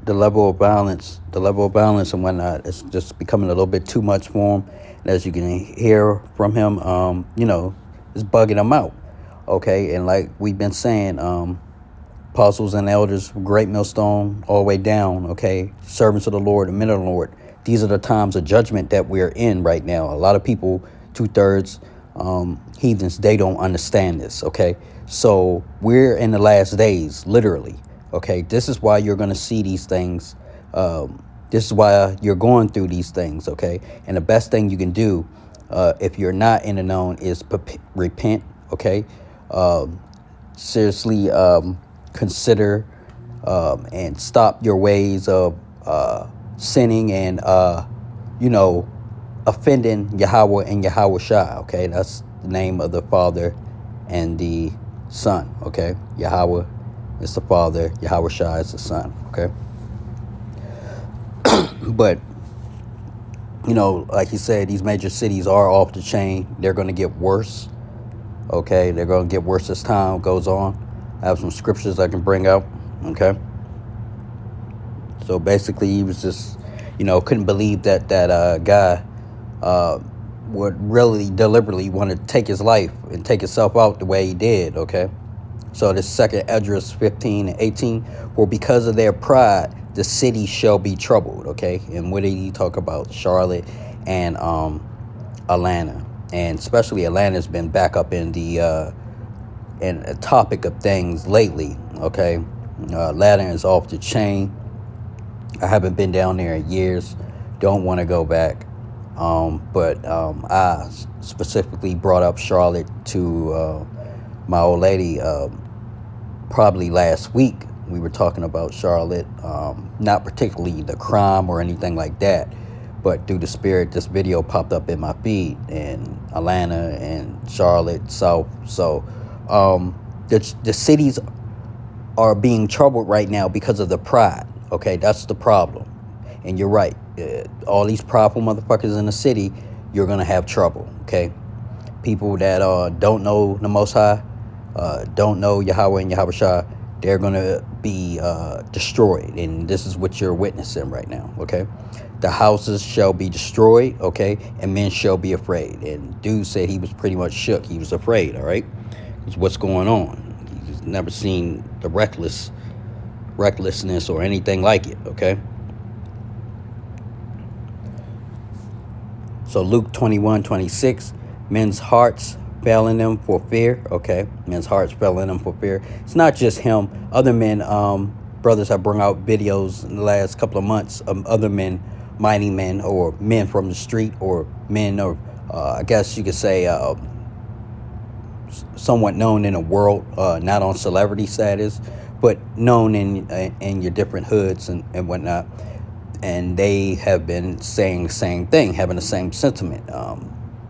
the level of violence and whatnot, is just becoming a little bit too much for him. And as you can hear from him, it's bugging him out. Okay, and like we've been saying, apostles and elders, great millstone, all the way down. Okay, servants of the Lord, the men of the Lord. These are the times of judgment that we're in right now. A lot of people, 2/3 heathens, they don't understand this. Okay, so we're in the last days, literally. Okay, this is why you're going to see these things. This is why you're going through these things. Okay, and the best thing you can do, if you're not in the known, is repent. Okay, seriously, consider and stop your ways of sinning and offending Yahweh and Yahweh Shai. Okay, that's the name of the Father and the Son. Okay, Yahweh is the Father, Yahweh Shai is the Son. Okay, but like you said, these major cities are off the chain. They're going to get worse. Okay, they're going to get worse as time goes on. I have some scriptures I can bring out. Okay, so basically, he was just, couldn't believe that guy would really deliberately want to take his life and take himself out the way he did. Okay, so this second Esdras 15:18, for because of their pride, the city shall be troubled. Okay, and what did he talk about? Charlotte and Atlanta, and especially Atlanta's been back up in the in a topic of things lately. Okay, Atlanta is off the chain. I haven't been down there in years. Don't want to go back. But I specifically brought up Charlotte to my old lady probably last week. We were talking about Charlotte, not particularly the crime or anything like that, but through the spirit, this video popped up in my feed, in Atlanta and Charlotte, South. So the cities are being troubled right now because of the pride. Okay, that's the problem. And you're right. All these prideful motherfuckers in the city, you're going to have trouble. Okay, people that don't know the Most High, don't know Yahweh and Yahweh Shai, they're going to be destroyed. And this is what you're witnessing right now. Okay, the houses shall be destroyed. Okay, and men shall be afraid. And dude said he was pretty much shook. He was afraid. All right, because what's going on? He's never seen the recklessness or anything like it. Okay. So Luke 21:26, men's hearts fell in them for fear. Okay, men's hearts fell in them for fear. It's not just him. Other men, brothers have brought out videos in the last couple of months of other men, mighty men, or men from the street, or men, or I guess you could say somewhat known in the world, not on celebrity status, but known in your different hoods and whatnot. And they have been saying the same thing, having the same sentiment.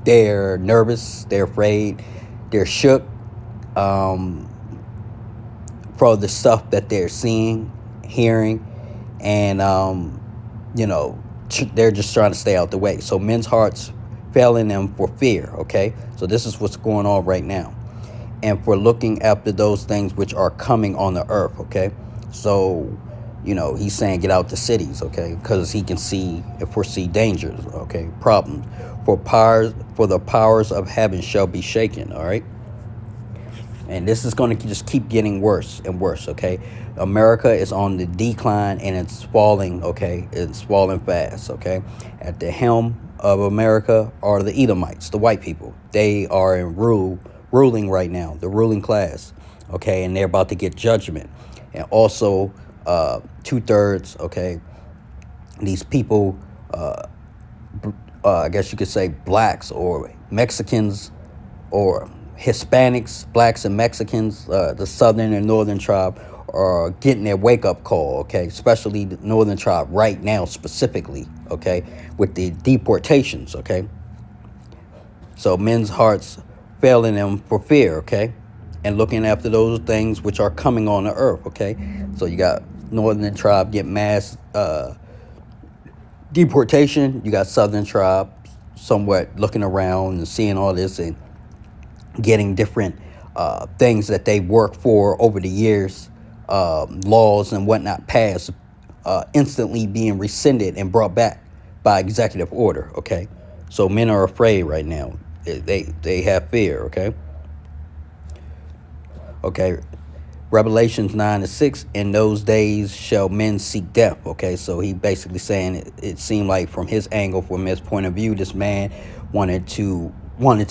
They're nervous, they're afraid, they're shook for the stuff that they're seeing, hearing, and they're just trying to stay out the way. So men's hearts fell in them for fear. Okay, so this is what's going on right now, and for looking after those things which are coming on the earth. Okay, so he's saying get out the cities, okay, because he can see and foresee dangers, okay, problems. For the powers of heaven shall be shaken, all right? And this is going to just keep getting worse and worse, okay? America is on the decline and it's falling, okay? It's falling fast, okay? At the helm of America are the Edomites, the white people. They are in ruling right now, the ruling class, okay? And they're about to get judgment. And also 2/3, okay, these people, I guess you could say blacks or Mexicans or Hispanics, blacks and Mexicans, the southern and northern tribe are getting their wake-up call, okay, especially the northern tribe right now specifically, okay, with the deportations, okay. So men's hearts fail in them for fear, okay, and looking after those things which are coming on the earth, okay. So you got northern tribe get mass deportation. You got southern tribe somewhat looking around and seeing all this and getting different things that they worked for over the years, laws and whatnot passed instantly being rescinded and brought back by executive order. Okay, so men are afraid right now. They have fear. Okay. Revelations 9:6. In those days shall men seek death. Okay, so he basically saying it seemed like from his angle, from his point of view, this man wanted to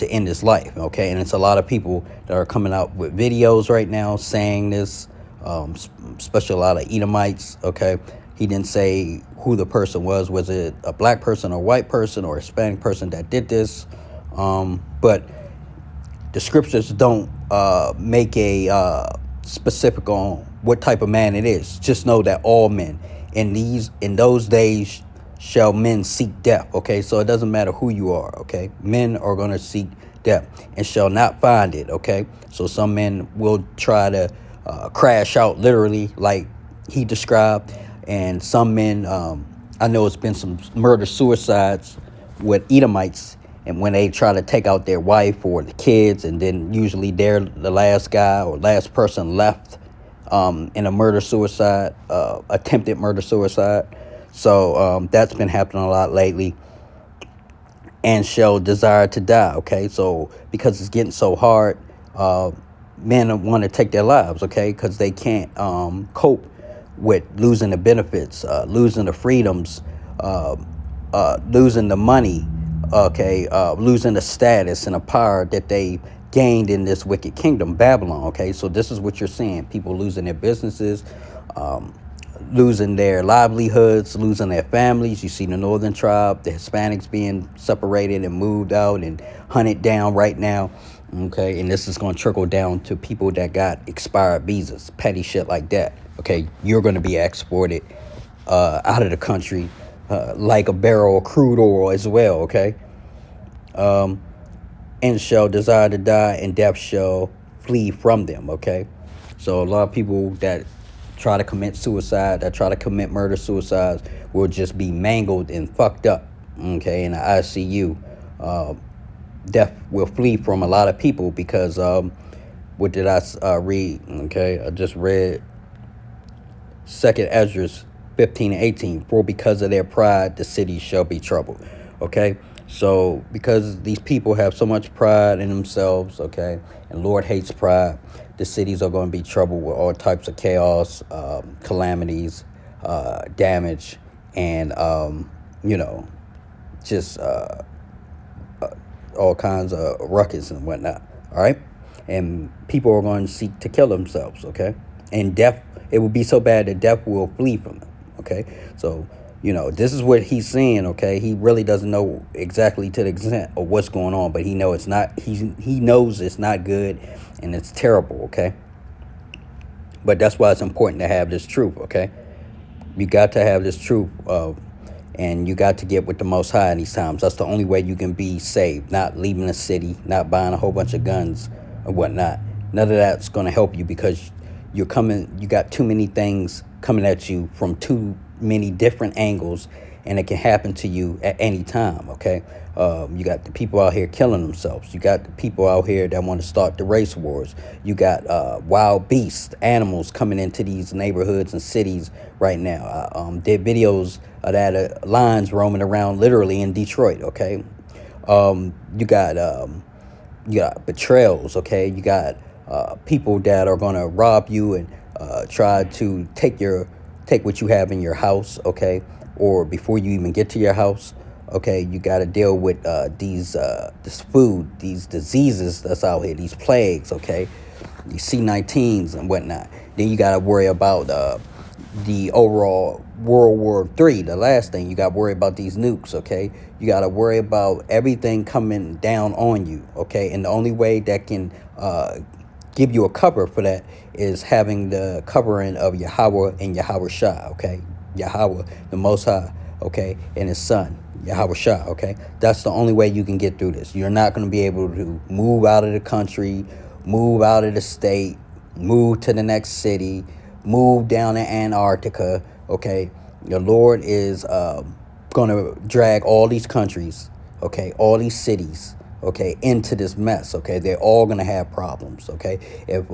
end his life. Okay, and it's a lot of people that are coming out with videos right now saying this, especially a lot of Edomites. Okay, he didn't say who the person was. Was it a black person or white person or Hispanic person that did this? But the scriptures don't make a specific on what type of man it is. Just know that all men in those days shall men seek death. Okay, so it doesn't matter who you are. Okay, men are going to seek death and shall not find it. Okay, so some men will try to crash out literally like he described, and some men, I know it's been some murder suicides with Edomites, and when they try to take out their wife or the kids, and then usually they're the last guy or last person left in a murder suicide, attempted murder suicide. So that's been happening a lot lately. And shall desire to die. Okay, so because it's getting so hard, men want to take their lives. Okay, because they can't cope with losing the benefits, losing the freedoms, losing the money. Okay, losing the status and the power that they gained in this wicked kingdom, Babylon. Okay, so this is what you're seeing: people losing their businesses, losing their livelihoods, losing their families. You see the northern tribe, the Hispanics being separated and moved out and hunted down right now. Okay, and this is going to trickle down to people that got expired visas, petty shit like that. Okay, you're going to be exported out of the country like a barrel of crude oil as well. Okay, and shall desire to die, and death shall flee from them. Okay, so a lot of people that try to commit suicide, that try to commit murder suicides, will just be mangled and fucked up. Okay, in the ICU. Death will flee from a lot of people because what did I read? Okay, I just read 2nd Ezra 15:18. For because of their pride, the city shall be troubled. Okay, so because these people have so much pride in themselves, okay, and Lord hates pride, the cities are going to be troubled with all types of chaos, calamities, damage, and just all kinds of ruckus and whatnot. All right, and people are going to seek to kill themselves. Okay, and death, it will be so bad that death will flee from them. Okay, so this is what he's saying. Okay, he really doesn't know exactly to the extent of what's going on, but he knows it's not good and it's terrible. Okay, but that's why it's important to have this truth. Okay, you got to have this truth. And you got to get with the Most High in these times. That's the only way you can be saved. Not leaving the city, not buying a whole bunch of guns or whatnot. None of that's going to help you because you got too many things coming at you from too many different angles, and it can happen to you at any time. Okay, you got the people out here killing themselves. You got the people out here that want to start the race wars. You got wild beasts, animals coming into these neighborhoods and cities right now. Did videos of that lions roaming around literally in Detroit. Okay, you got betrayals. Okay, you got people that are gonna rob you and try to take what you have in your house. Okay, or before you even get to your house. Okay, you got to deal with this food, these diseases that's out here, these plagues. Okay, these C-19s and whatnot. Then you got to worry about the overall World War III. The last thing you got to worry about these nukes. Okay, you got to worry about everything coming down on you. Okay, and the only way that can give you a cover for that is having the covering of Yahweh and Yahweh Shah. Okay, Yahweh, the Most High. Okay, and His Son, Yahweh Shah. Okay, that's the only way you can get through this. You're not going to be able to move out of the country, move out of the state, move to the next city, move down to Antarctica. Okay, your Lord is going to drag all these countries, okay, all these cities, okay, into this mess. Okay, they're all going to have problems. Okay, if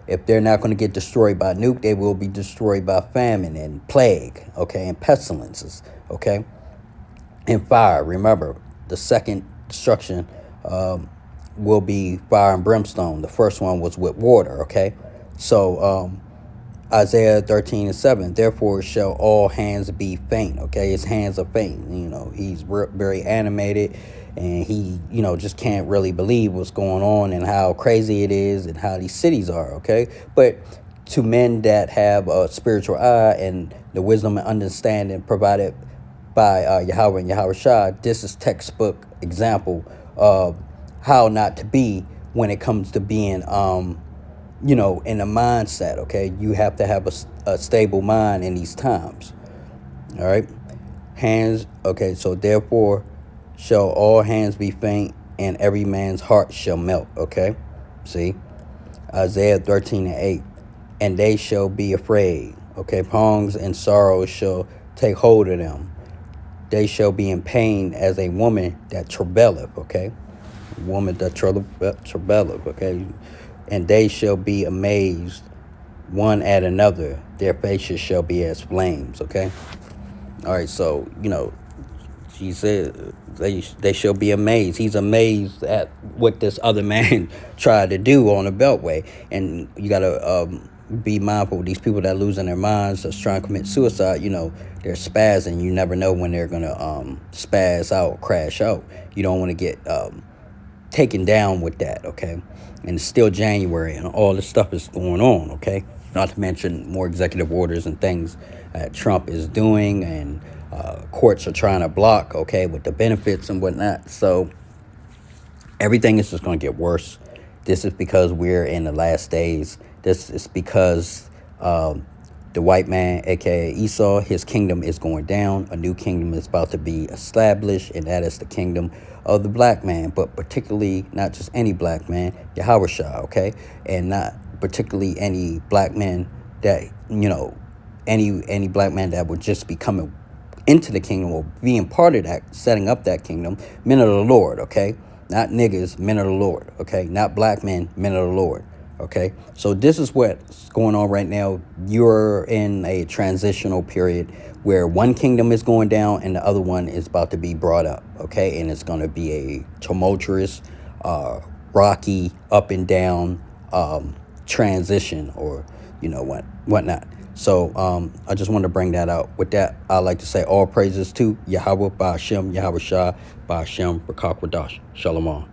If they're not going to get destroyed by nuke, they will be destroyed by famine and plague, okay, and pestilences, okay, and fire. Remember, the second destruction will be fire and brimstone. The first one was with water, okay? So Isaiah 13:7, therefore shall all hands be faint, okay? His hands are faint. He's very animated, and he, just can't really believe what's going on and how crazy it is and how these cities are, okay? But to men that have a spiritual eye and the wisdom and understanding provided by Yahweh and Yahweh Shah, this is textbook example of how not to be when it comes to being in a mindset, okay? You have to have a stable mind in these times, all right? Hands, okay, so therefore shall all hands be faint, and every man's heart shall melt, okay? See? Isaiah 13:8, and they shall be afraid, okay? Pangs and sorrows shall take hold of them. They shall be in pain as a woman that travaileth, okay? Woman that travaileth, okay? And they shall be amazed one at another. Their faces shall be as flames, okay? All right, so, she said they shall be amazed. He's amazed at what this other man tried to do on the Beltway. And you got to be mindful of these people that are losing their minds, that's trying to commit suicide. They're spazzing. You never know when they're going to spaz out, crash out. You don't want to get taken down with that, okay? And it's still January, and all this stuff is going on, okay? Not to mention more executive orders and things that Trump is doing, and courts are trying to block, okay, with the benefits and whatnot. So everything is just going to get worse. This is because we're in the last days. This is because the white man, aka Esau, his kingdom is going down. A new kingdom is about to be established, and that is the kingdom of the black man, but particularly not just any black man, Yahweh Shah, okay? And not particularly any black man that, any black man that would just be coming into the kingdom or being part of that, setting up that kingdom, men of the Lord, okay? Not niggas, men of the Lord, okay? Not black men, men of the Lord. Okay, so this is what's going on right now. You're in a transitional period where one kingdom is going down and the other one is about to be brought up. Okay, and it's going to be a tumultuous, rocky, up and down transition, or whatnot. So I just wanted to bring that out. With that, I'd like to say all praises to Yahweh, Ba'ashem, Yahweh Shah, Ba'ashem, Rakakwadash, Shalom.